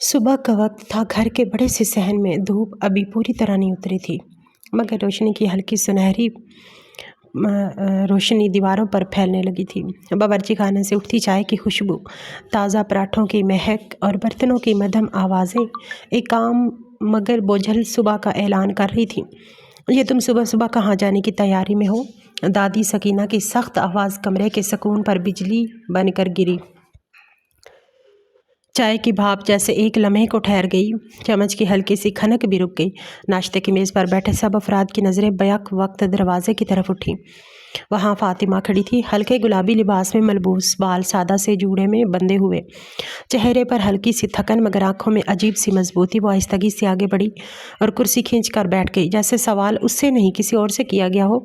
صبح کا وقت تھا۔ گھر کے بڑے سے صحن میں دھوپ ابھی پوری طرح نہیں اتری تھی، مگر روشنی کی ہلکی سنہری روشنی دیواروں پر پھیلنے لگی تھی۔ باورچی خانے سے اٹھتی چائے کی خوشبو، تازہ پراٹھوں کی مہک اور برتنوں کی مدھم آوازیں ایک عام مگر بوجھل صبح کا اعلان کر رہی تھیں۔ یہ تم صبح صبح کہاں جانے کی تیاری میں ہو؟ دادی سکینہ کی سخت آواز کمرے کے سکون پر بجلی بن کر گری۔ چائے کی بھاپ جیسے ایک لمحے کو ٹھہر گئی، چمچ کی ہلکی سی کھنک بھی رک گئی۔ ناشتے کی میز پر بیٹھے سب افراد کی نظریں بیک وقت دروازے کی طرف اٹھیں۔ وہاں فاطمہ کھڑی تھی، ہلکے گلابی لباس میں ملبوس، بال سادہ سے جوڑے میں بندھے ہوئے، چہرے پر ہلکی سی تھکن مگر آنکھوں میں عجیب سی مضبوطی۔ وہ آہستگی سے آگے بڑھی اور کرسی کھینچ کر بیٹھ گئی، جیسے سوال اس سے نہیں کسی اور سے کیا گیا ہو۔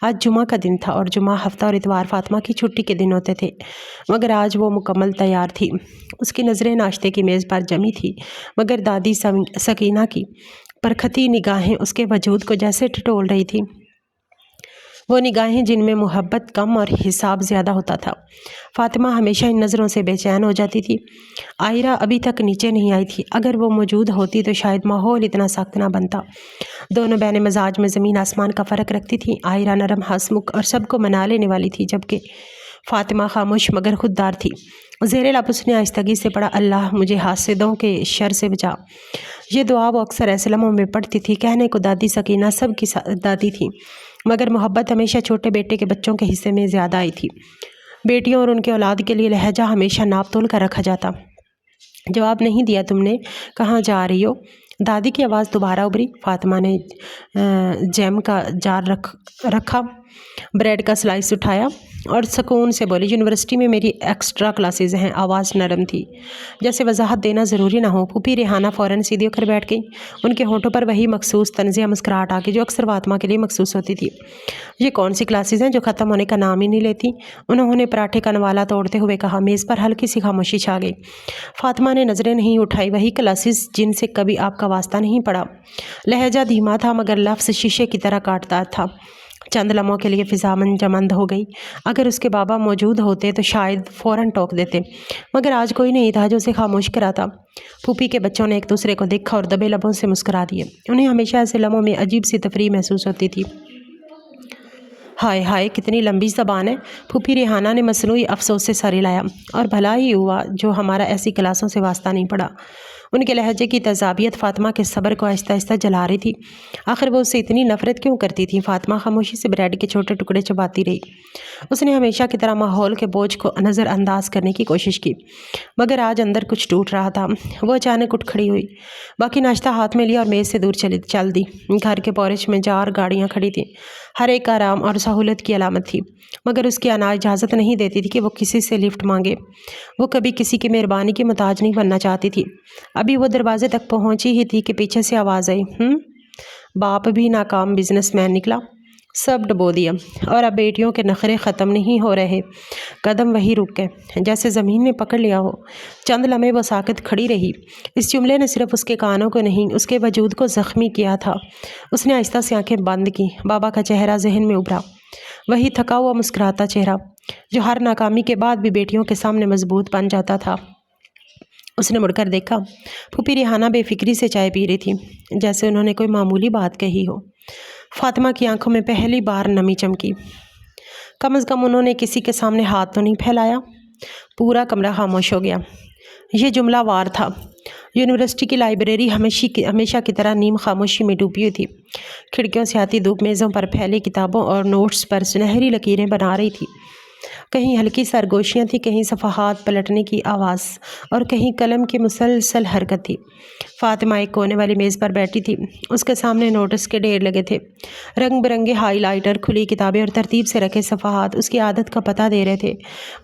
آج جمعہ کا دن تھا اور جمعہ، ہفتہ اور اتوار فاطمہ کی چھٹی کے دن ہوتے تھے، مگر آج وہ مکمل تیار تھی۔ اس کی نظریں ناشتے کی میز پر جمی تھی، مگر دادی سکینہ کی پرکھتی نگاہیں اس کے وجود کو جیسے ٹٹول رہی تھی، وہ نگاہیں جن میں محبت کم اور حساب زیادہ ہوتا تھا۔ فاطمہ ہمیشہ ان نظروں سے بے چین ہو جاتی تھی۔ عائرہ ابھی تک نیچے نہیں آئی تھی، اگر وہ موجود ہوتی تو شاید ماحول اتنا سخت نہ بنتا۔ دونوں بہنیں مزاج میں زمین آسمان کا فرق رکھتی تھیں۔ عائرہ نرم، ہنسمکھ اور سب کو منا لینے والی تھی، جبکہ فاطمہ خاموش مگر خوددار تھی۔ زیر لب اس نے آہستگی سے پڑھا، اللہ مجھے حاسدوں کے شر سے بچا۔ یہ دعا وہ اکثر ایسے لمحوں میں پڑھتی تھی۔ کہنے کو دادی سکینہ سب کی دادی تھی، مگر محبت ہمیشہ چھوٹے بیٹے کے بچوں کے حصے میں زیادہ آئی تھی۔ بیٹیوں اور ان کے اولاد کے لیے لہجہ ہمیشہ ناپ تول کر رکھا جاتا۔ جواب نہیں دیا تم نے، کہاں جا رہی ہو؟ دادی کی آواز دوبارہ ابھری۔ فاطمہ نے جیم کا جار رکھا، بریڈ کا سلائس اٹھایا اور سکون سے بولی، یونیورسٹی میں میری ایکسٹرا کلاسز ہیں۔ آواز نرم تھی، جیسے وضاحت دینا ضروری نہ ہو۔ پھوپھی ریحانہ فوراً سیدھی ہو کر بیٹھ گئی، ان کے ہونٹوں پر وہی مخصوص طنزیہ مسکراہٹ آ گئی جو اکثر فاطمہ کے لیے مخصوص ہوتی تھی۔ یہ کون سی کلاسز ہیں جو ختم ہونے کا نام ہی نہیں لیتی؟ انہوں نے پراٹھے کا نوالا توڑتے ہوئے کہا۔ میز پر ہلکی سی خاموشی چھا گئی۔ فاطمہ نے نظریں نہیں اٹھائی۔ وہی کلاسز جن سے کبھی آپ کا واسطہ نہیں پڑا۔ لہجہ دھیما تھا مگر لفظ شیشے کی طرح کاٹتا تھا۔ چند لمحوں کے لیے فضا منجمد ہو گئی۔ اگر اس کے بابا موجود ہوتے تو شاید فوراً ٹوک دیتے، مگر آج کوئی نہیں تھا جو اسے خاموش کراتا۔ پھوپھی کے بچوں نے ایک دوسرے کو دیکھا اور دبے لبوں سے مسکرا دیے۔ انہیں ہمیشہ ایسے لمحوں میں عجیب سی تفریح محسوس ہوتی تھی۔ ہائے ہائے کتنی لمبی زبان ہے، پھوپھی ریحانہ نے مصنوعی افسوس سے سر ہلایا۔ اور بھلا ہی ہوا جو ہمارا ایسی کلاسوں سے واسطہ نہیں پڑا۔ ان کے لہجے کی تیزابیت فاطمہ کے صبر کو آہستہ آہستہ جلا رہی تھی۔ آخر وہ اس سے اتنی نفرت کیوں کرتی تھی؟ فاطمہ خاموشی سے بریڈ کے چھوٹے ٹکڑے چباتی رہی۔ اس نے ہمیشہ کی طرح ماحول کے بوجھ کو نظر انداز کرنے کی کوشش کی، مگر آج اندر کچھ ٹوٹ رہا تھا۔ وہ اچانک اٹھ کھڑی ہوئی، باقی ناشتہ ہاتھ میں لیا اور میز سے دور چل دی۔ گھر کے پورچ میں 4 گاڑیاں کھڑی تھیں، ہر ایک آرام اور سہولت کی علامت تھی، مگر اس کی انا اجازت نہیں دیتی تھی کہ وہ کسی سے لفٹ مانگے۔ وہ کبھی کسی کی مہربانی کی محتاج نہیں بننا چاہتی تھی۔ ابھی وہ دروازے تک پہنچی ہی تھی کہ پیچھے سے آواز آئی، باپ بھی ناکام بزنس مین نکلا، سب ڈبو دیا، اور اب بیٹیوں کے نخرے ختم نہیں ہو رہے۔ قدم وہی رک گئے، جیسے زمین نے پکڑ لیا ہو۔ چند لمحے وہ ساکت کھڑی رہی۔ اس جملے نے صرف اس کے کانوں کو نہیں، اس کے وجود کو زخمی کیا تھا۔ اس نے آہستہ سے آنکھیں بند کی۔ بابا کا چہرہ ذہن میں ابھرا، وہی تھکا ہوا مسکراتا چہرہ جو ہر ناکامی کے بعد بھی بیٹیوں کے سامنے مضبوط بن جاتا تھا۔ اس نے مڑ کر دیکھا، پھوپھی ریحانہ بے فکری سے چائے پی رہی تھی، جیسے انہوں نے کوئی معمولی بات کہی ہو۔ فاطمہ کی آنکھوں میں پہلی بار نمی چمکی۔ کم از کم انہوں نے کسی کے سامنے ہاتھ تو نہیں پھیلایا۔ پورا کمرہ خاموش ہو گیا۔ یہ جملہ وار تھا۔ یونیورسٹی کی لائبریری ہمیشہ کی طرح نیم خاموشی میں ڈوبی ہوئی تھی۔ کھڑکیوں سے آتی دھوپ میزوں پر پھیلی کتابوں اور نوٹس پر سنہری لکیریں بنا رہی تھی۔ کہیں ہلکی سرگوشیاں تھیں، کہیں صفحات پلٹنے کی آواز اور کہیں قلم کی مسلسل حرکت تھی۔ فاطمہ ایک کونے والی میز پر بیٹھی تھی۔ اس کے سامنے نوٹس کے ڈھیر لگے تھے، رنگ برنگے ہائی لائٹر، کھلی کتابیں اور ترتیب سے رکھے صفحات اس کی عادت کا پتہ دے رہے تھے۔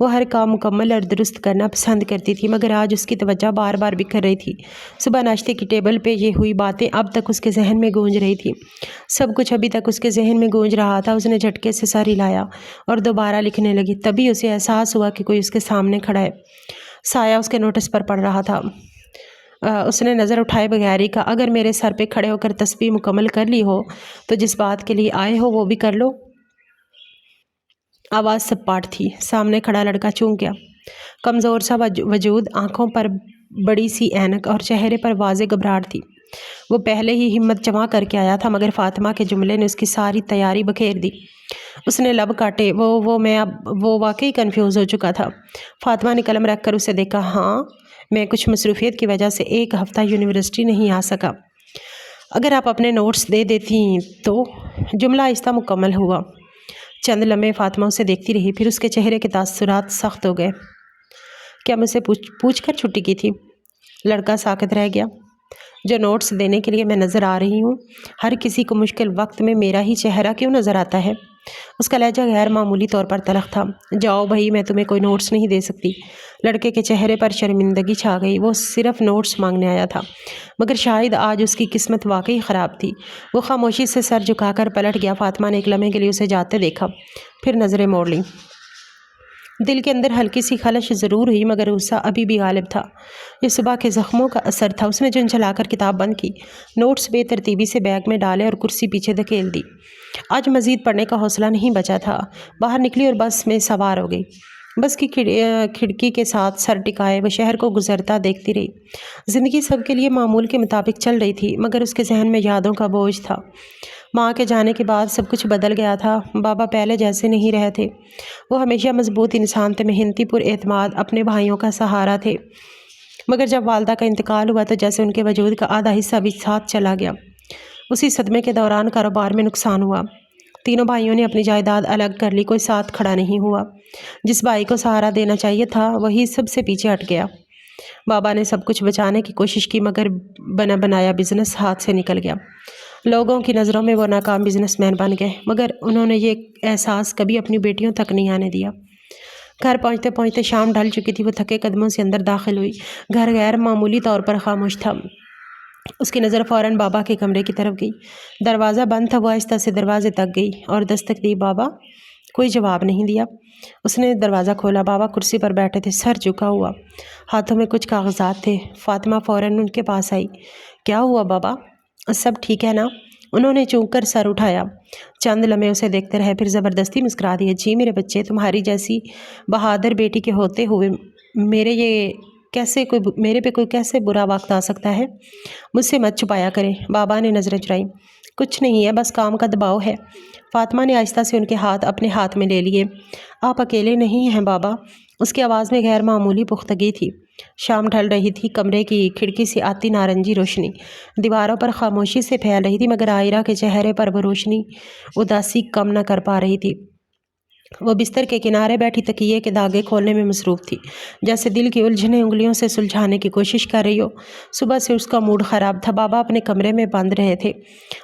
وہ ہر کام مکمل اور درست کرنا پسند کرتی تھی، مگر آج اس کی توجہ بار بار بکھر رہی تھی۔ صبح ناشتے کی ٹیبل پہ یہ ہوئی باتیں اب تک اس کے ذہن میں گونج رہی تھی۔ سب کچھ ابھی تک اس کے ذہن میں گونج رہا تھا۔ اس نے جھٹکے سے سر ہلایا اور دوبارہ لکھنے لگی۔ تبھی اسے احساس ہوا کہ کوئی اس کے سامنے کھڑا ہے۔ سایہ اس کے نوٹس پر پڑ رہا تھا۔ اس نے نظر اٹھائے بغیر ہی کہا، اگر میرے سر پہ کھڑے ہو کر تسبیح مکمل کر لی ہو تو جس بات کے لیے آئے ہو وہ بھی کر لو۔ آواز سپاٹ تھی۔ سامنے کھڑا لڑکا چونک گیا۔ کمزور سا وجود، آنکھوں پر بڑی سی اینک اور چہرے پر واضح گھبراہٹ تھی۔ وہ پہلے ہی ہمت جمع کر کے آیا تھا، مگر فاطمہ کے جملے نے اس کی ساری تیاری بکھیر دی۔ اس نے لب کاٹے۔ وہ واقعی کنفیوز ہو چکا تھا۔ فاطمہ نے قلم رکھ کر اسے دیکھا۔ ہاں، میں کچھ مصروفیت کی وجہ سے ایک ہفتہ یونیورسٹی نہیں آ سکا۔ اگر آپ اپنے نوٹس دے دیتی تو۔ جملہ آہستہ مکمل ہوا۔ چند لمحے فاطمہ اسے دیکھتی رہی، پھر اس کے چہرے کے تاثرات سخت ہو گئے۔ کیا مجھ سے پوچھ کر چھٹی کی تھی؟ لڑکا ساکت رہ گیا۔ جو نوٹس دینے کے لیے میں نظر آ رہی ہوں، ہر کسی کو مشکل وقت میں میرا ہی چہرہ کیوں نظر آتا ہے؟ اس کا لہجہ غیر معمولی طور پر تلخ تھا۔ جاؤ بھائی، میں تمہیں کوئی نوٹس نہیں دے سکتی۔ لڑکے کے چہرے پر شرمندگی چھا گئی۔ وہ صرف نوٹس مانگنے آیا تھا، مگر شاید آج اس کی قسمت واقعی خراب تھی۔ وہ خاموشی سے سر جھکا کر پلٹ گیا۔ فاطمہ نے ایک لمحے کے لیے اسے جاتے دیکھا، پھر نظریں موڑ لیں۔ دل کے اندر ہلکی سی خلش ضرور ہوئی، مگر غصہ ابھی بھی غالب تھا۔ یہ صبح کے زخموں کا اثر تھا۔ اس نے جھنجھلا کر کتاب بند کی، نوٹس بے ترتیبی سے بیگ میں ڈالے اور کرسی پیچھے دھکیل دی۔ آج مزید پڑھنے کا حوصلہ نہیں بچا تھا۔ باہر نکلی اور بس میں سوار ہو گئی۔ بس کی کھڑکی کے ساتھ سر ٹکائے وہ شہر کو گزرتا دیکھتی رہی۔ زندگی سب کے لیے معمول کے مطابق چل رہی تھی، مگر اس کے ذہن میں یادوں کا بوجھ تھا۔ ماں کے جانے کے بعد سب کچھ بدل گیا تھا۔ بابا پہلے جیسے نہیں رہے تھے۔ وہ ہمیشہ مضبوط انسان تھے، محنتی، پر اعتماد، اپنے بھائیوں کا سہارا تھے، مگر جب والدہ کا انتقال ہوا تو جیسے ان کے وجود کا آدھا حصہ بھی ساتھ چلا گیا۔ اسی صدمے کے دوران کاروبار میں نقصان ہوا۔ تینوں بھائیوں نے اپنی جائیداد الگ کر لی، کوئی ساتھ کھڑا نہیں ہوا۔ جس بھائی کو سہارا دینا چاہیے تھا وہی سب سے پیچھے ہٹ گیا۔ بابا نے سب کچھ بچانے کی کوشش کی، مگر بنا بنایا بزنس ہاتھ سے نکل گیا۔ لوگوں کی نظروں میں وہ ناکام بزنس مین بن گئے، مگر انہوں نے یہ احساس کبھی اپنی بیٹیوں تک نہیں آنے دیا۔ گھر پہنچتے پہنچتے شام ڈھل چکی تھی۔ وہ تھکے قدموں سے اندر داخل ہوئی۔ گھر غیر معمولی طور پر خاموش تھا۔ اس کی نظر فوراً بابا کے کمرے کی طرف گئی۔ دروازہ بند تھا۔ وہ آہستہ سے دروازے تک گئی اور دستک دی۔ بابا؟ کوئی جواب نہیں دیا۔ اس نے دروازہ کھولا۔ بابا کرسی پر بیٹھے تھے، سر جھکا ہوا، ہاتھوں میں کچھ کاغذات تھے۔ فاطمہ فوراً ان کے پاس آئی۔ کیا ہوا بابا؟ سب ٹھیک ہے نا؟ انہوں نے چونک کر سر اٹھایا۔ چند لمحے اسے دیکھتے رہے، پھر زبردستی مسکرا دیا۔ جی میرے بچے، تمہاری جیسی بہادر بیٹی کے ہوتے ہوئے میرے پہ کوئی کیسے برا وقت آ سکتا ہے؟ مجھ سے مت چھپایا کریں۔ بابا نے نظریں چرائیں۔ کچھ نہیں ہے، بس کام کا دباؤ ہے۔ فاطمہ نے آہستہ سے ان کے ہاتھ اپنے ہاتھ میں لے لیے۔ آپ اکیلے نہیں ہیں بابا؟ اس کی آواز میں غیر معمولی پختگی تھی۔ شام ڈھل رہی تھی۔ کمرے کی کھڑکی سے آتی نارنجی روشنی دیواروں پر خاموشی سے پھیل رہی تھی، مگر عائرہ کے چہرے پر وہ روشنی اداسی کم نہ کر پا رہی تھی۔ وہ بستر کے کنارے بیٹھی تکیے کے دھاگے کھولنے میں مصروف تھی، جیسے دل کی الجھنیں انگلیوں سے سلجھانے کی کوشش کر رہی ہو۔ صبح سے اس کا موڈ خراب تھا۔ بابا اپنے کمرے میں بند رہے تھے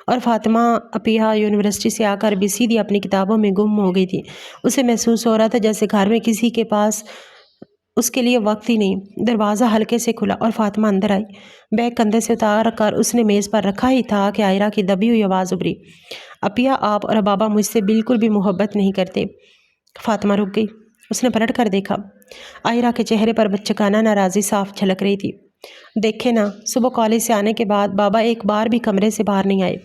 اور فاطمہ اپیہ یونیورسٹی سے آ کر بھی سیدھی اپنی کتابوں میں گم ہو گئی تھی۔ اسے محسوس ہو رہا تھا جیسے گھر میں کسی کے پاس اس کے لیے وقت ہی نہیں۔ دروازہ ہلکے سے کھلا اور فاطمہ اندر آئی۔ بیگ کندھے سے اتار کر اس نے میز پر رکھا ہی تھا کہ عائرہ کی دبی ہوئی آواز ابھری۔ اپیہ، آپ اور بابا مجھ سے بالکل بھی محبت نہیں کرتے۔ فاطمہ رک گئی۔ اس نے پلٹ کر دیکھا۔ عائرہ کے چہرے پر بچگانہ ناراضی صاف جھلک رہی تھی۔ دیکھے نا، صبح کالج سے آنے کے بعد بابا ایک بار بھی کمرے سے باہر نہیں آئے،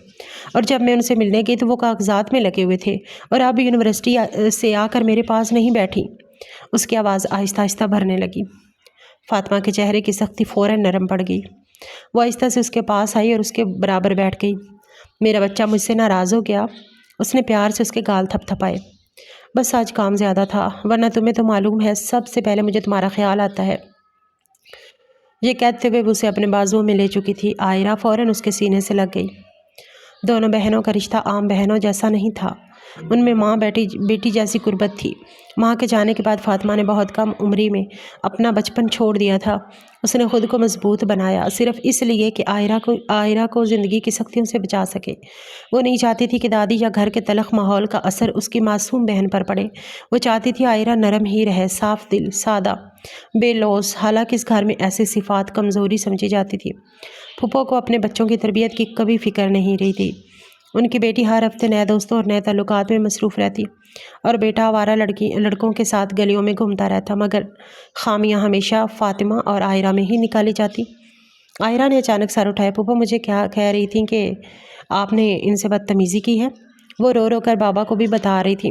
اور جب میں ان سے ملنے گئی تو وہ کاغذات میں لگے ہوئے تھے، اور اب یونیورسٹی سے آ کر میرے پاس نہیں بیٹھی۔ اس کی آواز آہستہ آہستہ بھرنے لگی۔ فاطمہ کے چہرے کی سختی فوراً نرم پڑ گئی۔ وہ آہستہ سے اس کے پاس آئی اور اس کے برابر بیٹھ گئی۔ میرا بچہ مجھ سے ناراض ہو گیا؟ اس نے پیار سے اس کے گال تھپ تھپائے۔ بس آج کام زیادہ تھا، ورنہ تمہیں تو معلوم ہے سب سے پہلے مجھے تمہارا خیال آتا ہے۔ یہ کہتے ہوئے وہ اسے اپنے بازوؤں میں لے چکی تھی۔ عائرہ فوراً اس کے سینے سے لگ گئی۔ دونوں بہنوں کا رشتہ عام بہنوں جیسا نہیں تھا، ان میں ماں بیٹی جیسی قربت تھی۔ ماں کے جانے کے بعد فاطمہ نے بہت کم عمری میں اپنا بچپن چھوڑ دیا تھا۔ اس نے خود کو مضبوط بنایا صرف اس لیے کہ عائرہ کو زندگی کی سختیوں سے بچا سکے۔ وہ نہیں چاہتی تھی کہ دادی یا گھر کے تلخ ماحول کا اثر اس کی معصوم بہن پر پڑے۔ وہ چاہتی تھی عائرہ نرم ہی رہے، صاف دل، سادہ، بے لوث، حالانکہ اس گھر میں ایسی صفات کمزوری سمجھی جاتی تھی۔ پھپھو کو اپنے بچوں کی تربیت کی کبھی فکر نہیں رہی تھی۔ ان کی بیٹی ہر ہفتے نئے دوستوں اور نئے تعلقات میں مصروف رہتی، اور بیٹا آوارہ لڑکوں کے ساتھ گلیوں میں گھومتا رہتا، مگر خامیاں ہمیشہ فاطمہ اور عائرہ میں ہی نکالی جاتی۔ عائرہ نے اچانک سر اٹھایا۔ پھپھو مجھے کیا کہہ رہی تھیں کہ آپ نے ان سے بدتمیزی کی ہے؟ وہ رو رو کر بابا کو بھی بتا رہی تھی۔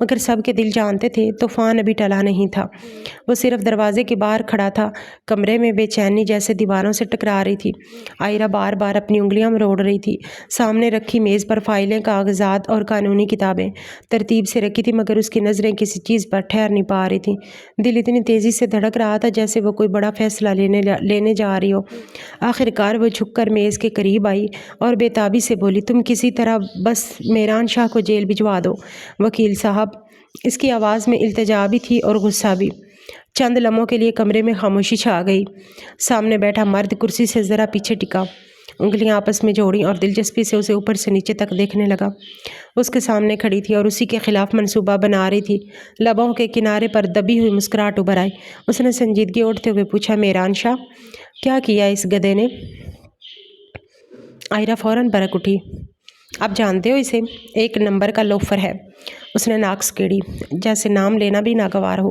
مگر سب کے دل جانتے تھے طوفان ابھی ٹلا نہیں تھا۔ وہ صرف دروازے کے باہر کھڑا تھا، کمرے میں بے چینی جیسے دیواروں سے ٹکرا رہی تھی۔ عائرہ بار بار اپنی انگلیاں مروڑ رہی تھی۔ سامنے رکھی میز پر فائلیں، کاغذات اور قانونی کتابیں ترتیب سے رکھی تھی، مگر اس کی نظریں کسی چیز پر ٹھہر نہیں پا رہی تھیں۔ دل اتنی تیزی سے دھڑک رہا تھا جیسے وہ کوئی بڑا فیصلہ لینے جا رہی ہو۔ آخر کار وہ جھک کر میز کے قریب آئی اور بے تابی سے بولی، تم کسی طرح بس میران شاہ کو جیل بھجوا دو وکیل صاحب۔ اس کی آواز میں التجا بھی تھی اور غصہ بھی۔ چند لمحوں کے لیے کمرے میں خاموشی چھا گئی۔ سامنے بیٹھا مرد کرسی سے ذرا پیچھے ٹکا، انگلیاں آپس میں جوڑیں اور دلچسپی سے اسے اوپر سے نیچے تک دیکھنے لگا۔ اس کے سامنے کھڑی تھی اور اسی کے خلاف منصوبہ بنا رہی تھی۔ لبوں کے کنارے پر دبی ہوئی مسکراہٹ ابھر آئی۔ اس نے سنجیدگی اوڑھتے ہوئے پوچھا، میران شاہ، کیا کیا اس گدھے نے؟ عائرہ فوراً برک اٹھی۔ آپ جانتے ہو اسے؟ ایک نمبر کا لوفر ہے۔ اس نے ناک سکیڑی، جیسے نام لینا بھی ناگوار ہو۔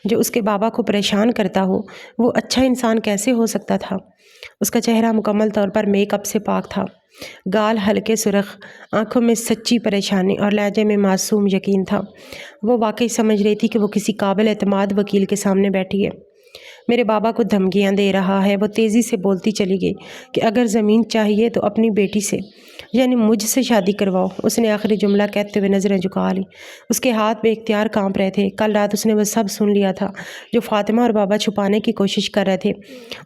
جو اس کے بابا کو پریشان کرتا ہو وہ اچھا انسان کیسے ہو سکتا تھا؟ اس کا چہرہ مکمل طور پر میک اپ سے پاک تھا، گال ہلکے سرخ، آنکھوں میں سچی پریشانی اور لہجے میں معصوم یقین تھا۔ وہ واقعی سمجھ رہی تھی کہ وہ کسی قابل اعتماد وکیل کے سامنے بیٹھی ہے۔ میرے بابا کو دھمکیاں دے رہا ہے، وہ تیزی سے بولتی چلی گئی، کہ اگر زمین چاہیے تو اپنی بیٹی سے، یعنی مجھ سے شادی کرواؤ۔ اس نے آخری جملہ کہتے ہوئے نظریں جھکا لی۔ اس کے ہاتھ بے اختیار کانپ رہے تھے۔ کل رات اس نے وہ سب سن لیا تھا جو فاطمہ اور بابا چھپانے کی کوشش کر رہے تھے۔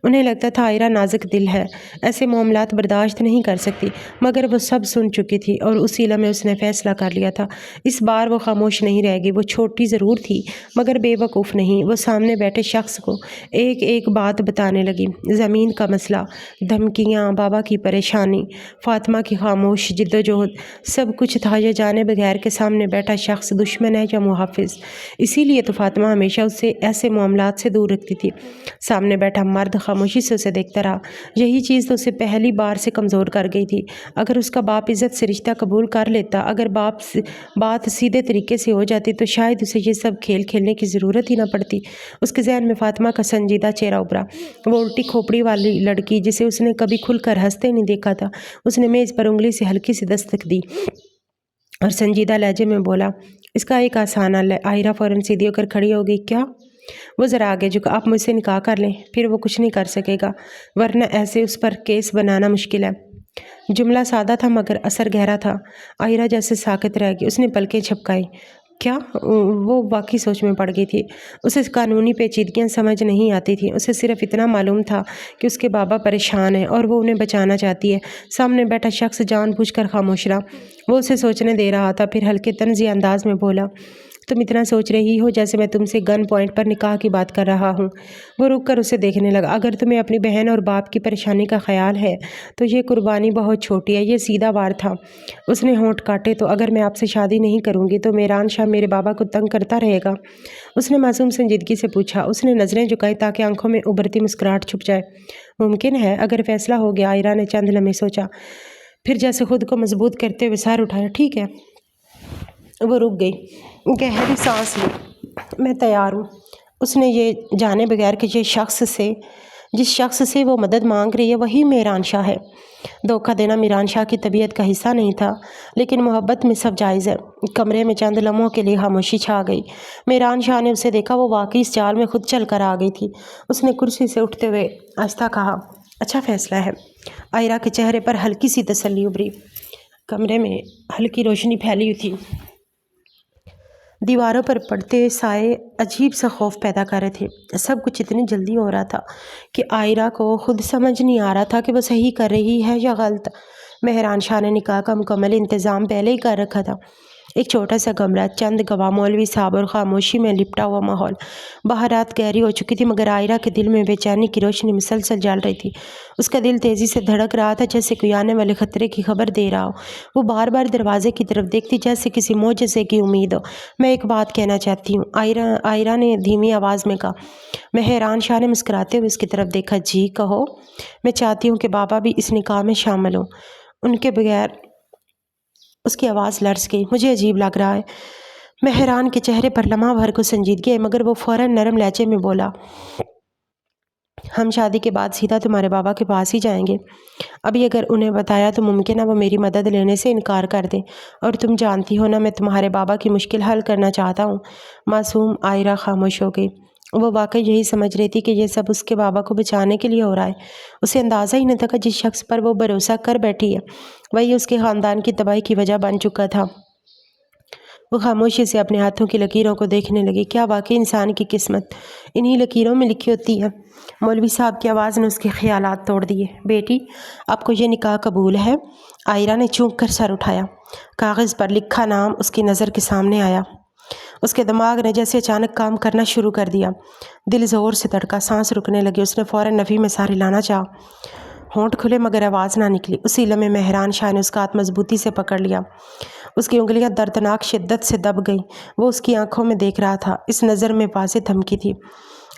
انہیں لگتا تھا عائرہ نازک دل ہے، ایسے معاملات برداشت نہیں کر سکتی، مگر وہ سب سن چکی تھی اور اسی لمحے اس نے فیصلہ کر لیا تھا۔ اس بار وہ خاموش نہیں رہے گی۔ وہ چھوٹی ضرور تھی مگر بے وقوف نہیں۔ وہ سامنے بیٹھے شخص کو ایک ایک بات بتانے لگی، زمین کا مسئلہ، دھمکیاں، بابا کی پریشانی، فاطمہ کی خاموش جدوجہد، سب کچھ تھا یہ جانے بغیر کہ سامنے بیٹھا شخص دشمن ہے یا محافظ۔ اسی لیے تو فاطمہ ہمیشہ اسے ایسے معاملات سے دور رکھتی تھی۔ سامنے بیٹھا مرد خاموشی سے اسے دیکھتا رہا۔ یہی چیز تو اسے پہلی بار سے کمزور کر گئی تھی۔ اگر اس کا باپ عزت سے رشتہ قبول کر لیتا، اگر بات سیدھے طریقے سے ہو جاتی تو شاید اسے یہ سب کھیل کھیلنے کی ضرورت ہی نہ پڑتی۔ اس کے ذہن میں فاطمہ کا سنجیدہ چہرہ ابھرا، وہ الٹی کھوپڑی والی لڑکی جسے اس نے کبھی کھل کر ہنستے نہیں دیکھا تھا۔ اس نے میز پر انگلی سے ہلکی سی دستک دی اور سنجیدہ لہجے میں بولا، اس کا ایک آسان حل ہے۔ عائرہ فوراً سیدھی ہو کر کھڑی ہو گئی۔ کیا؟ وہ ذرا آگے جھکا، آپ مجھ سے نکاح کر لیں، پھر وہ کچھ نہیں کر سکے گا، ورنہ ایسے اس پر کیس بنانا مشکل ہے۔ جملہ سادہ تھا مگر اثر گہرا تھا۔ عائرہ جیسے ساکت رہ گئی۔ اس نے پلکیں جھپکائیں۔ کیا؟ وہ واقعی سوچ میں پڑ گئی تھی۔ اسے قانونی پیچیدگیاں سمجھ نہیں آتی تھیں۔ اسے صرف اتنا معلوم تھا کہ اس کے بابا پریشان ہیں اور وہ انہیں بچانا چاہتی ہے۔ سامنے بیٹھا شخص جان بوجھ کر خاموش رہا۔ وہ اسے سوچنے دے رہا تھا، پھر ہلکے طنزی انداز میں بولا، تم اتنا سوچ رہی ہو جیسے میں تم سے گن پوائنٹ پر نکاح کی بات کر رہا ہوں۔ وہ رک کر اسے دیکھنے لگا۔ اگر تمہیں اپنی بہن اور باپ کی پریشانی کا خیال ہے تو یہ قربانی بہت چھوٹی ہے۔ یہ سیدھا وار تھا۔ اس نے ہونٹ کاٹے، تو اگر میں آپ سے شادی نہیں کروں گی تو میران شاہ میرے بابا کو تنگ کرتا رہے گا؟ اس نے معصوم سنجیدگی سے پوچھا۔ اس نے نظریں جھکائی تاکہ آنکھوں میں ابھرتی مسکراہٹ چھپ جائے۔ ممکن ہے، اگر فیصلہ ہو گیا۔ عائرہ نے چند لمحے سوچا، پھر جیسے خود کو مضبوط کرتے ہوئے سر اٹھایا، ٹھیک ہے۔ وہ رک گئی، گہری سانس لی۔ میں تیار ہوں۔ اس نے یہ جانے بغیر کہ جس شخص سے وہ مدد مانگ رہی ہے وہی میران شاہ ہے۔ دھوکہ دینا میران شاہ کی طبیعت کا حصہ نہیں تھا، لیکن محبت میں سب جائز ہے۔ کمرے میں چند لمحوں کے لیے خاموشی چھا گئی۔ میران شاہ نے اسے دیکھا۔ وہ واقعی اس چال میں خود چل کر آ گئی تھی۔ اس نے کرسی سے اٹھتے ہوئے آہستہ کہا، اچھا فیصلہ ہے۔ عائرہ کے چہرے پر ہلکی سی تسلی ابھری۔ کمرے میں ہلکی روشنی پھیلی ہوئی تھی۔ دیواروں پر پڑتے سائے عجیب سا خوف پیدا کر رہے تھے۔ سب کچھ اتنی جلدی ہو رہا تھا کہ عائرہ کو خود سمجھ نہیں آ رہا تھا کہ وہ صحیح کر رہی ہے یا غلط۔ میران شاہ نے نکاح کا مکمل انتظام پہلے ہی کر رکھا تھا۔ ایک چھوٹا سا کمرہ، چند گواہ، مولوی صاحب اور خاموشی میں لپٹا ہوا ماحول۔ باہر رات گہری ہو چکی تھی مگر عائرہ کے دل میں بے چینی کی روشنی مسلسل جل رہی تھی۔ اس کا دل تیزی سے دھڑک رہا تھا جیسے کوئی آنے والے خطرے کی خبر دے رہا ہو۔ وہ بار بار دروازے کی طرف دیکھتی جیسے کسی معجزے کی امید ہو۔ میں ایک بات کہنا چاہتی ہوں، عائرہ نے دھیمی آواز میں کہا۔ میران شاہ نے مسکراتے ہوئے اس کی طرف دیکھا۔ جی کہو۔ میں چاہتی ہوں کہ بابا بھی اس نکاح میں شامل ہوں، ان کے بغیر۔ اس کی آواز لرز گئی۔ مجھے عجیب لگ رہا ہے۔ میران کے چہرے پر لمحہ بھر کو سنجیدگی ہے مگر وہ فوراً نرم لہجے میں بولا، ہم شادی کے بعد سیدھا تمہارے بابا کے پاس ہی جائیں گے۔ ابھی اگر انہیں بتایا تو ممکن ہے وہ میری مدد لینے سے انکار کر دیں، اور تم جانتی ہو نا میں تمہارے بابا کی مشکل حل کرنا چاہتا ہوں۔ معصوم عائرہ خاموش ہو گئی۔ وہ واقعی یہی سمجھ رہی تھی کہ یہ سب اس کے بابا کو بچانے کے لیے ہو رہا ہے۔ اسے اندازہ ہی نہ تھا کہ جس شخص پر وہ بھروسہ کر بیٹھی ہے وہی اس کے خاندان کی تباہی کی وجہ بن چکا تھا۔ وہ خاموشی سے اپنے ہاتھوں کی لکیروں کو دیکھنے لگی۔ کیا واقعی انسان کی قسمت انہی لکیروں میں لکھی ہوتی ہے؟ مولوی صاحب کی آواز نے اس کے خیالات توڑ دیے۔ بیٹی، آپ کو یہ نکاح قبول ہے؟ عائرہ نے چونک کر سر اٹھایا۔ کاغذ پر لکھا نام اس کی نظر کے سامنے آیا۔ اس کے دماغ نے جیسے اچانک کام کرنا شروع کر دیا۔ دل زور سے دھڑکا، سانس رکنے لگی۔ اس نے فوراً نفی میں سار ہلانا چاہا، ہونٹ کھلے مگر آواز نہ نکلی۔ اسی لمحے مہران شاہ نے اس کا ہاتھ مضبوطی سے پکڑ لیا۔ اس کی انگلیاں دردناک شدت سے دب گئیں۔ وہ اس کی آنکھوں میں دیکھ رہا تھا۔ اس نظر میں واضح دھمکی تھی۔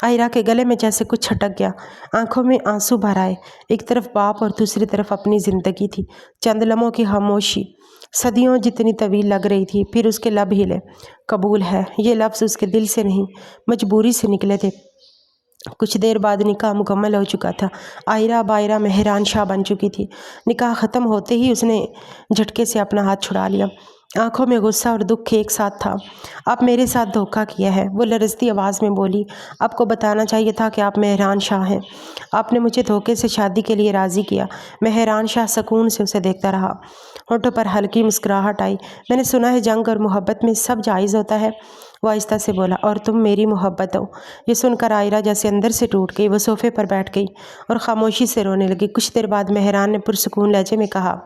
عائرہ کے گلے میں جیسے کچھ چھٹک گیا، آنکھوں میں آنسو بھر آئے۔ ایک طرف باپ اور دوسری طرف اپنی زندگی تھی۔ چند لمحوں کی خاموشی صدیوں جتنی طویل لگ رہی تھی، پھر اس کے لب ہلے۔ قبول ہے، یہ لفظ اس کے دل سے نہیں، مجبوری سے نکلے تھے۔ کچھ دیر بعد نکاح مکمل ہو چکا تھا۔ عائرہ اب عائرہ مہران شاہ بن چکی تھی۔ نکاح ختم ہوتے ہی اس نے جھٹکے سے اپنا ہاتھ چھڑا لیا۔ آنکھوں میں غصہ اور دکھ ایک ساتھ تھا۔ آپ میرے ساتھ دھوکہ کیا ہے، وہ لرزتی آواز میں بولی۔ آپ کو بتانا چاہیے تھا کہ آپ مہران شاہ ہیں۔ آپ نے مجھے دھوکے سے شادی کے لیے راضی کیا۔ مہران شاہ سکون سے اسے دیکھتا رہا۔ ہونٹوں پر ہلکی مسکراہٹ آئی۔ میں نے سنا ہے جنگ اور محبت میں سب جائز ہوتا ہے، وہ آہستہ سے بولا، اور تم میری محبت ہو۔ یہ سن کر عائرہ جیسے اندر سے ٹوٹ گئی۔ وہ صوفے پر بیٹھ گئی اور خاموشی سے رونے لگی۔ کچھ دیر بعد مہران نے پرسکون لہجے میں کہا،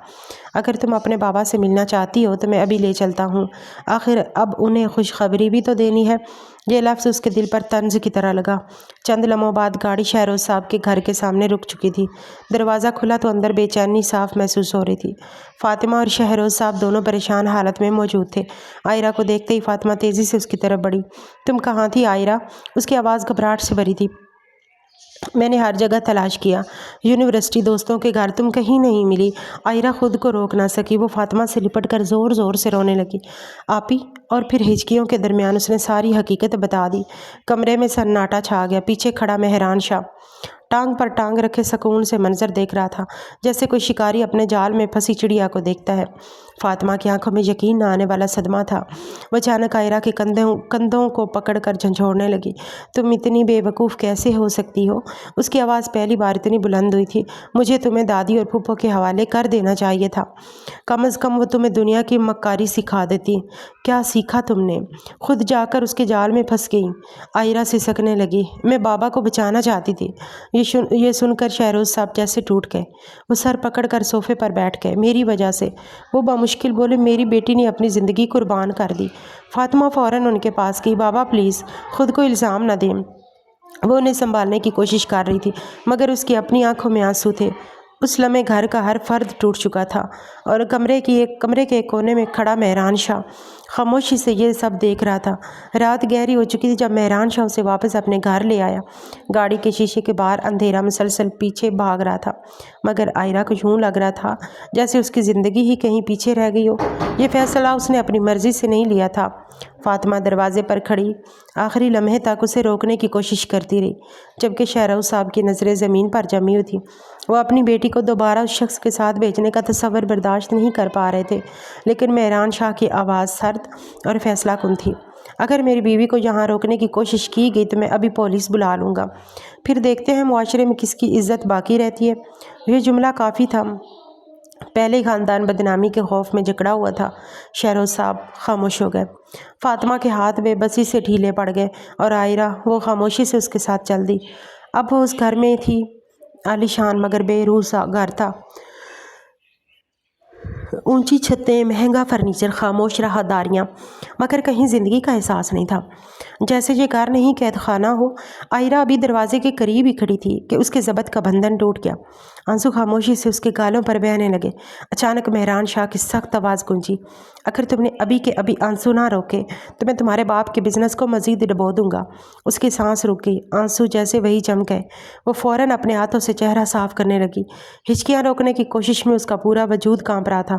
اگر تم اپنے بابا سے ملنا چاہتی ہو تو میں ابھی لے چلتا ہوں۔ آخر اب انہیں خوشخبری بھی تو دینی ہے۔ یہ لفظ اس کے دل پر طنز کی طرح لگا۔ چند لمحوں بعد گاڑی شہروز صاحب کے گھر کے سامنے رک چکی تھی۔ دروازہ کھلا تو اندر بے چینی صاف محسوس ہو رہی تھی۔ فاطمہ اور شہروز صاحب دونوں پریشان حالت میں موجود تھے۔ عائرہ کو دیکھتے ہی فاطمہ تیزی سے اس کی طرف بڑھی۔ تم کہاں تھی عائرہ؟ اس کی آواز گھبراہٹ سے بھری تھی۔ میں نے ہر جگہ تلاش کیا، یونیورسٹی، دوستوں کے گھر، تم کہیں نہیں ملی۔ عائرہ خود کو روک نہ سکی۔ وہ فاطمہ سے لپٹ کر زور زور سے رونے لگی۔ آپی، اور پھر ہچکیوں کے درمیان اس نے ساری حقیقت بتا دی۔ کمرے میں سناٹا چھا گیا۔ پیچھے کھڑا مہران شاہ ٹانگ پر ٹانگ رکھے سکون سے منظر دیکھ رہا تھا، جیسے کوئی شکاری اپنے جال میں پھنسی چڑیا کو دیکھتا ہے۔ فاطمہ کی آنکھوں میں یقین نہ آنے والا صدمہ تھا۔ وہ اچانک عائرہ کے کندھوں کو پکڑ کر جھنجھوڑنے لگی۔ تم اتنی بے وقوف کیسے ہو سکتی ہو؟ اس کی آواز پہلی بار اتنی بلند ہوئی تھی۔ مجھے تمہیں دادی اور پھپھو کے حوالے کر دینا چاہیے تھا، کم از کم وہ تمہیں دنیا کی مکاری سکھا دیتی۔ کیا سیکھا تم نے؟ خود جا کر اس کے جال میں پھنس گئی۔ عائرہ سسکنے لگی۔ میں بابا کو بچانا چاہتی تھی۔ یہ سن کر شہروز صاحب جیسے ٹوٹ گئے۔ وہ سر پکڑ کر صوفے پر بیٹھ گئے۔ میری وجہ سے؟ وہ بمشکل بولے۔ میری بیٹی نے اپنی زندگی قربان کر دی۔ فاطمہ فوراً ان کے پاس گئی۔ بابا پلیز خود کو الزام نہ دیں۔ وہ انہیں سنبھالنے کی کوشش کر رہی تھی مگر اس کی اپنی آنکھوں میں آنسو تھے۔ اس لمحے گھر کا ہر فرد ٹوٹ چکا تھا اور کمرے کے ایک کونے میں کھڑا مہران شاہ خاموشی سے یہ سب دیکھ رہا تھا۔ رات گہری ہو چکی تھی جب مہران شاہ اسے واپس اپنے گھر لے آیا۔ گاڑی کے شیشے کے باہر اندھیرا مسلسل پیچھے بھاگ رہا تھا مگر عائرہ کو یوں لگ رہا تھا جیسے اس کی زندگی ہی کہیں پیچھے رہ گئی ہو۔ یہ فیصلہ اس نے اپنی مرضی سے نہیں لیا تھا۔ فاطمہ دروازے پر کھڑی آخری لمحے تک اسے روکنے کی کوشش کرتی رہی، جبکہ شہروز صاحب کی نظریں زمین پر جمی ہوئی تھیں۔ وہ اپنی بیٹی کو دوبارہ اس شخص کے ساتھ بھیجنے کا تصور برداشت نہیں کر پا رہے تھے، لیکن مہران شاہ کی آواز سرد اور فیصلہ کن تھی۔ اگر میری بیوی کو یہاں روکنے کی کوشش کی گئی تو میں ابھی پولیس بلا لوں گا، پھر دیکھتے ہیں معاشرے میں کس کی عزت باقی رہتی ہے۔ یہ جملہ کافی تھا۔ پہلے ہی خاندان بدنامی کے خوف میں جکڑا ہوا تھا۔ شہروز صاحب خاموش ہو گئے۔ فاطمہ کے ہاتھ بے بسی سے ڈھیلے پڑ گئے اور عائرہ وہ خاموشی سے اس کے ساتھ چل دی۔ اب وہ اس گھر میں تھی، عالی شان مگر بے روح سا گھر تھا۔ اونچی چھتیں، مہنگا فرنیچر، خاموش راہداریاں، مگر کہیں زندگی کا احساس نہیں تھا، جیسے یہ گھر نہیں قید خانہ ہو۔ عائرہ ابھی دروازے کے قریب ہی کھڑی تھی کہ اس کے ضبط کا بندھن ٹوٹ گیا۔ آنسو خاموشی سے اس کے گالوں پر بہنے لگے۔ اچانک مہران شاہ کی سخت آواز گونجی، اگر تم نے ابھی کے ابھی آنسو نہ روکے تو میں تمہارے باپ کے بزنس کو مزید ڈبو دوں گا۔ اس کی سانس رک گئی، آنسو جیسے وہی جم گئے۔ وہ فوراً اپنے ہاتھوں سے چہرہ صاف کرنے لگی۔ ہچکیاں روکنے کی کوشش میں اس کا پورا وجود کانپ رہا تھا۔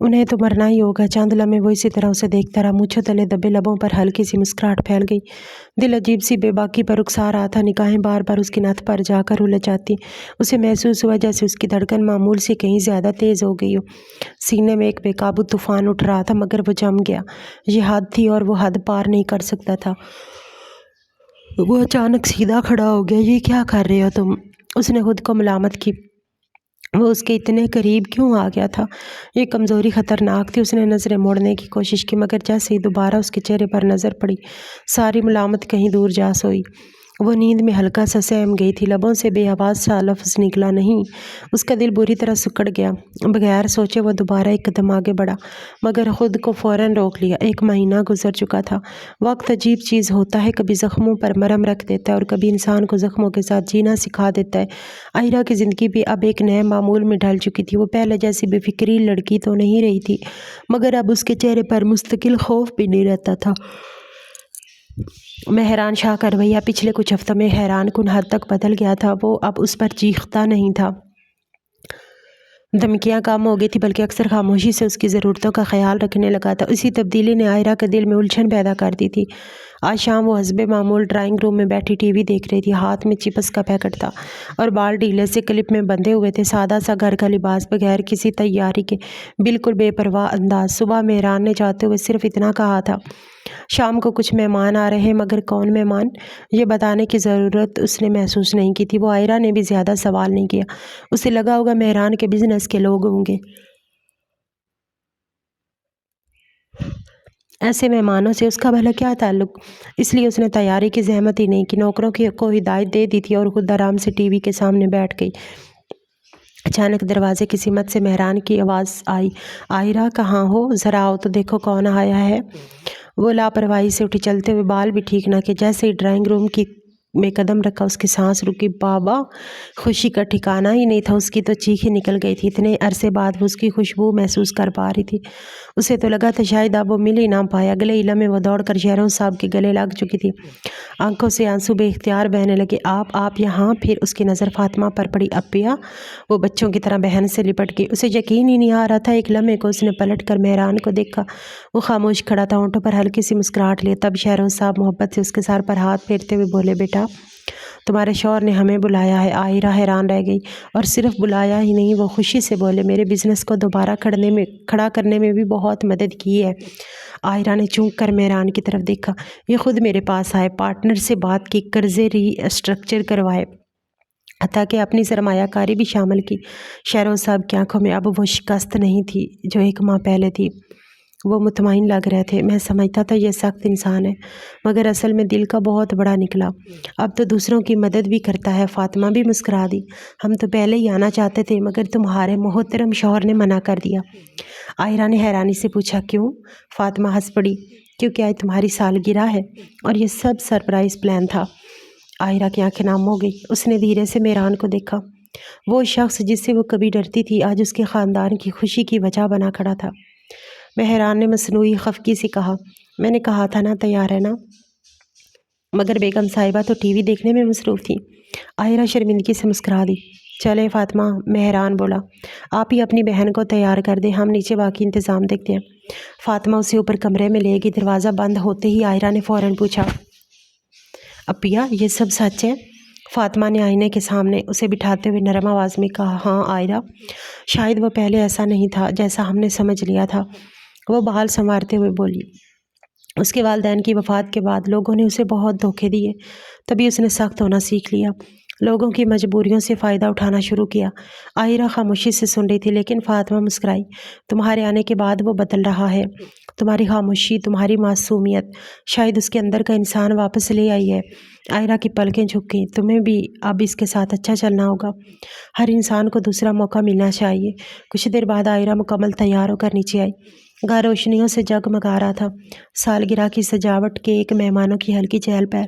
انہیں تو مرنا ہی ہوگا۔ چند لمحے وہ اسی طرح اسے دیکھتا رہا۔ مونچھوں تلے دبے لبوں پر ہلکی سی مسکراہٹ پھیل گئی۔ دل عجیب سی بے باکی پر اکسا رہا تھا۔ نگاہیں بار بار اس کی نتھ پر جا کر الجھ جاتی۔ اسے محسوس ہوا جیسے اس کی دھڑکن معمول سے کہیں زیادہ تیز ہو گئی ہو۔ سینے میں ایک بے قابو طوفان اٹھ رہا تھا، مگر وہ جم گیا۔ یہ حد تھی اور وہ حد پار نہیں کر سکتا تھا۔ وہ اچانک سیدھا کھڑا ہو گیا۔ یہ کیا کر رہے ہو تم؟ اس نے خود کو ملامت کی۔ وہ اس کے اتنے قریب کیوں آ گیا تھا؟ یہ کمزوری خطرناک تھی۔ اس نے نظریں موڑنے کی کوشش کی، مگر جیسے ہی دوبارہ اس کے چہرے پر نظر پڑی، ساری ملامت کہیں دور جا سوئی۔ وہ نیند میں ہلکا سا سہم گئی تھی۔ لبوں سے بے آواز سا لفظ نکلا نہیں۔ اس کا دل بری طرح سکڑ گیا۔ بغیر سوچے وہ دوبارہ ایک قدم آگے بڑھا، مگر خود کو فوراً روک لیا۔ 1 مہینہ گزر چکا تھا۔ وقت عجیب چیز ہوتا ہے، کبھی زخموں پر مرہم رکھ دیتا ہے اور کبھی انسان کو زخموں کے ساتھ جینا سکھا دیتا ہے۔ عائرہ کی زندگی بھی اب ایک نئے معمول میں ڈھل چکی تھی۔ وہ پہلے جیسی بے فکری لڑکی تو نہیں رہی تھی، مگر اب اس کے چہرے پر مستقل خوف بھی نہیں رہتا تھا۔ مہران شاہ کا رویہ پچھلے کچھ ہفتوں میں حیران کن حد تک بدل گیا تھا۔ وہ اب اس پر چیختا نہیں تھا، دھمکیاں کم ہو گئی تھی، بلکہ اکثر خاموشی سے اس کی ضرورتوں کا خیال رکھنے لگا تھا۔ اسی تبدیلی نے عائرہ کے دل میں الجھن پیدا کر دی تھی۔ آج شام وہ حسب معمول ڈرائنگ روم میں بیٹھی ٹی وی دیکھ رہی تھی۔ ہاتھ میں چپس کا پیکٹ تھا اور بال ڈھیلے سے کلپ میں بندھے ہوئے تھے۔ سادہ سا گھر کا لباس، بغیر کسی تیاری کے، بالکل بے پرواہ انداز۔ صبح مہران نے جاتے ہوئے صرف اتنا کہا تھا، شام کو کچھ مہمان آ رہے ہیں، مگر کون مہمان، یہ بتانے کی ضرورت اس نے محسوس نہیں کی تھی۔ وہ عائرہ نے بھی زیادہ سوال نہیں کیا۔ اسے لگا ہوگا مہران کے بزنس کے لوگ ہوں گے۔ ایسے مہمانوں سے اس کا بھلا کیا تعلق؟ اس لیے اس نے تیاری کی زحمت ہی نہیں کی، نوکروں کو ہدایت دے دی تھی اور خود آرام سے ٹی وی کے سامنے بیٹھ گئی۔ اچانک دروازے کی سمت سے مہران کی آواز آئی، عائرہ کہاں ہو؟ ذرا آؤ تو دیکھو کون آیا ہے۔ وہ لاپرواہی سے اٹھی، چلتے ہوئے بال بھی ٹھیک نہ کیے۔ جیسے ہی ڈرائنگ روم میں قدم رکھا، اس کی سانس رکی۔ بابا! خوشی کا ٹھکانہ ہی نہیں تھا۔ اس کی تو چیخیں نکل گئی تھی۔ اتنے عرصے بعد وہ اس کی خوشبو محسوس کر پا رہی تھی۔ اسے تو لگا تھا شاید اب وہ مل ہی نہ پائے۔ اگلے ہی لمحے وہ دوڑ کر شہروز صاحب کے گلے لگ چکی تھی۔ آنکھوں سے آنسو بے اختیار بہنے لگے۔ آپ یہاں؟ پھر اس کی نظر فاطمہ پر پڑی۔ اپیہ! وہ بچوں کی طرح بہن سے لپٹ گئی۔ اسے یقین ہی نہیں آ رہا تھا۔ ایک لمحے کو اس نے پلٹ کر مہران کو دیکھا۔ وہ خاموش کھڑا تھا، ہونٹوں پر ہلکی سی مسکراہٹ لیے۔ تب شہروز صاحب محبت سے اس کے سر پر ہاتھ پھیرتے ہوئے بولے، بیٹا تمہارے شوہر نے ہمیں بلایا ہے۔ عائرہ حیران رہ گئی۔ اور صرف بلایا ہی نہیں، وہ خوشی سے بولے، میرے بزنس کو دوبارہ کھڑا کرنے میں بھی بہت مدد کی ہے۔ عائرہ نے چونک کر مہران کی طرف دیکھا۔ یہ خود میرے پاس آئے، پارٹنر سے بات کی، قرضے ری اسٹرکچر کروائے، حتیٰ کہ اپنی سرمایہ کاری بھی شامل کی۔ شہروز صاحب کی آنکھوں میں اب وہ شکست نہیں تھی جو 1 ماہ پہلے تھی۔ وہ مطمئن لگ رہے تھے۔ میں سمجھتا تھا یہ سخت انسان ہے، مگر اصل میں دل کا بہت بڑا نکلا۔ اب تو دوسروں کی مدد بھی کرتا ہے۔ فاطمہ بھی مسکرا دی۔ ہم تو پہلے ہی آنا چاہتے تھے، مگر تمہارے محترم شوہر نے منع کر دیا۔ عائرہ نے حیرانی سے پوچھا، کیوں؟ فاطمہ ہنس پڑی، کیونکہ آج تمہاری سالگرہ ہے اور یہ سب سرپرائز پلان تھا۔ عائرہ کی آنکھیں نم ہو گئی۔ اس نے دھیرے سے مہران کو دیکھا۔ وہ شخص جس سے وہ کبھی ڈرتی تھی، آج اس کے خاندان کی خوشی کی وجہ بنا کھڑا تھا۔ مہران نے مصنوعی خفگی سے کہا، میں نے کہا تھا نا تیار ہے نا؟ مگر بیگم صاحبہ تو ٹی وی دیکھنے میں مصروف تھی۔ عائرہ شرمندگی سے مسکرا دی۔ چلے فاطمہ، مہران بولا، آپ ہی اپنی بہن کو تیار کر دیں، ہم نیچے باقی انتظام دیکھتے ہیں۔ فاطمہ اسے اوپر کمرے میں لے گئی۔ دروازہ بند ہوتے ہی عائرہ نے فوراً پوچھا، اپیہ یہ سب سچ ہے؟ فاطمہ نے آئینے کے سامنے اسے بٹھاتے ہوئے نرم آواز میں کہا، ہاں عائرہ، شاید وہ پہلے ایسا نہیں تھا جیسا ہم نے سمجھ لیا تھا۔ وہ بال سنوارتے ہوئے بولی، اس کے والدین کی وفات کے بعد لوگوں نے اسے بہت دھوکے دیے، تبھی اس نے سخت ہونا سیکھ لیا، لوگوں کی مجبوریوں سے فائدہ اٹھانا شروع کیا۔ عائرہ خاموشی سے سن رہی تھی، لیکن فاطمہ مسکرائی۔ تمہارے آنے کے بعد وہ بدل رہا ہے، تمہاری خاموشی، تمہاری معصومیت، شاید اس کے اندر کا انسان واپس لے آئی ہے۔ عائرہ کی پلکیں جھک گئیں۔ تمہیں بھی اب اس کے ساتھ اچھا چلنا ہوگا۔ ہر انسان کو دوسرا موقع ملنا چاہیے۔ کچھ دیر بعد عائرہ مکمل تیار ہو کر نیچے آئی۔ گھر روشنیوں سے جگمگا رہا تھا۔ سالگرہ کی سجاوٹ کے ایک مہمانوں کی ہلکی چہل پہل،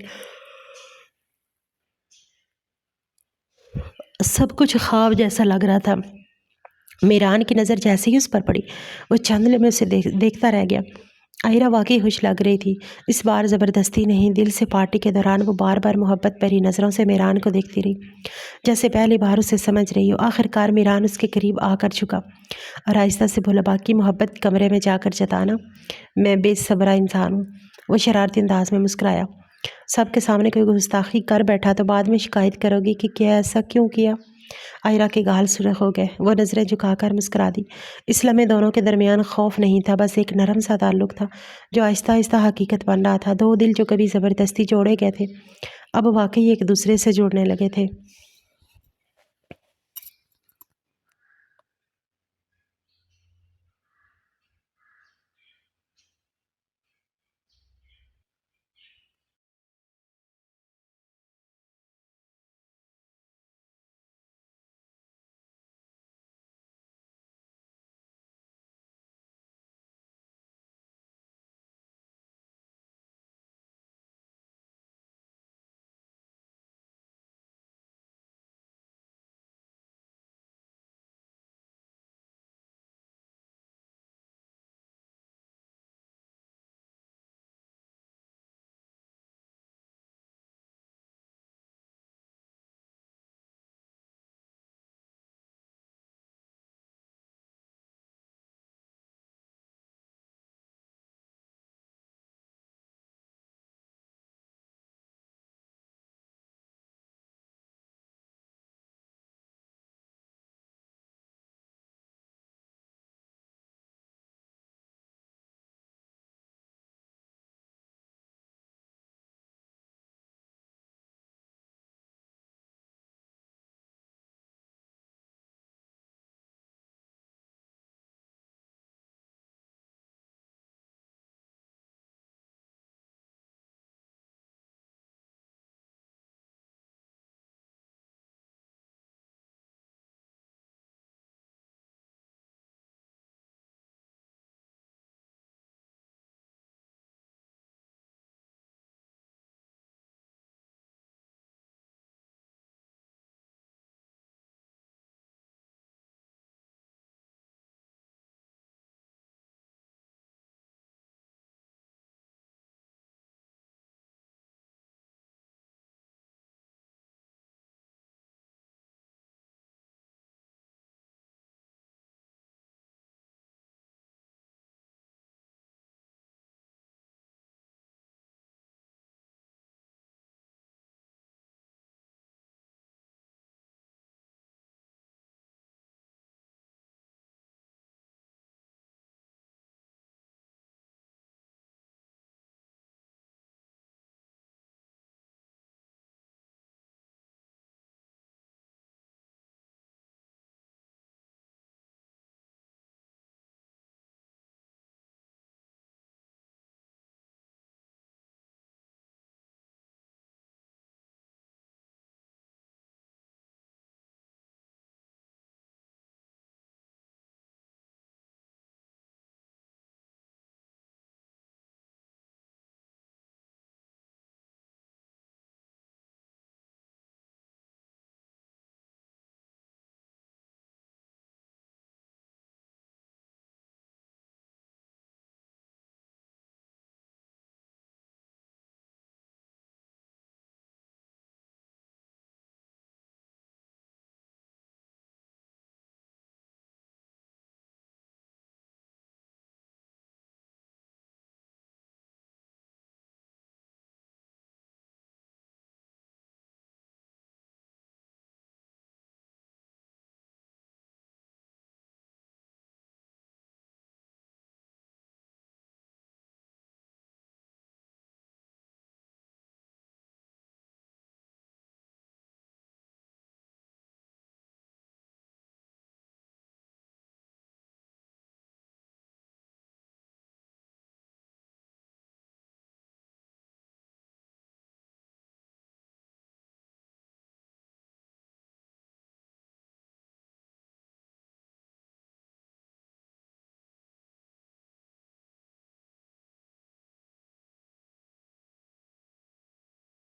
سب کچھ خواب جیسا لگ رہا تھا۔ مہران کی نظر جیسے ہی اس پر پڑی، وہ چند لمحے اسے دیکھتا رہ گیا۔ آئرہ واقعی خوش لگ رہی تھی، اس بار زبردستی نہیں، دل سے۔ پارٹی کے دوران وہ بار بار محبت بھری نظروں سے میران کو دیکھتی رہی، جیسے پہلی بار اسے سمجھ رہی ہو۔ آخر کار میران اس کے قریب آ کر جھکا اور آہستہ سے بولا، باقی محبت کمرے میں جا کر جتانا، میں بے صبرا انسان ہوں۔ وہ شرارتی انداز میں مسکرایا، سب کے سامنے کوئی گستاخی کر بیٹھا تو بعد میں شکایت کرو گی کہ کیا ایسا کیوں کیا؟ آئرہ کے گال سرخ ہو گئے، وہ نظریں جھکا کر مسکرا دی۔ اس لمحے دونوں کے درمیان خوف نہیں تھا، بس ایک نرم سا تعلق تھا جو آہستہ آہستہ حقیقت بن رہا تھا۔ دو دل جو کبھی زبردستی جوڑے گئے تھے، اب واقعی ایک دوسرے سے جڑنے لگے تھے۔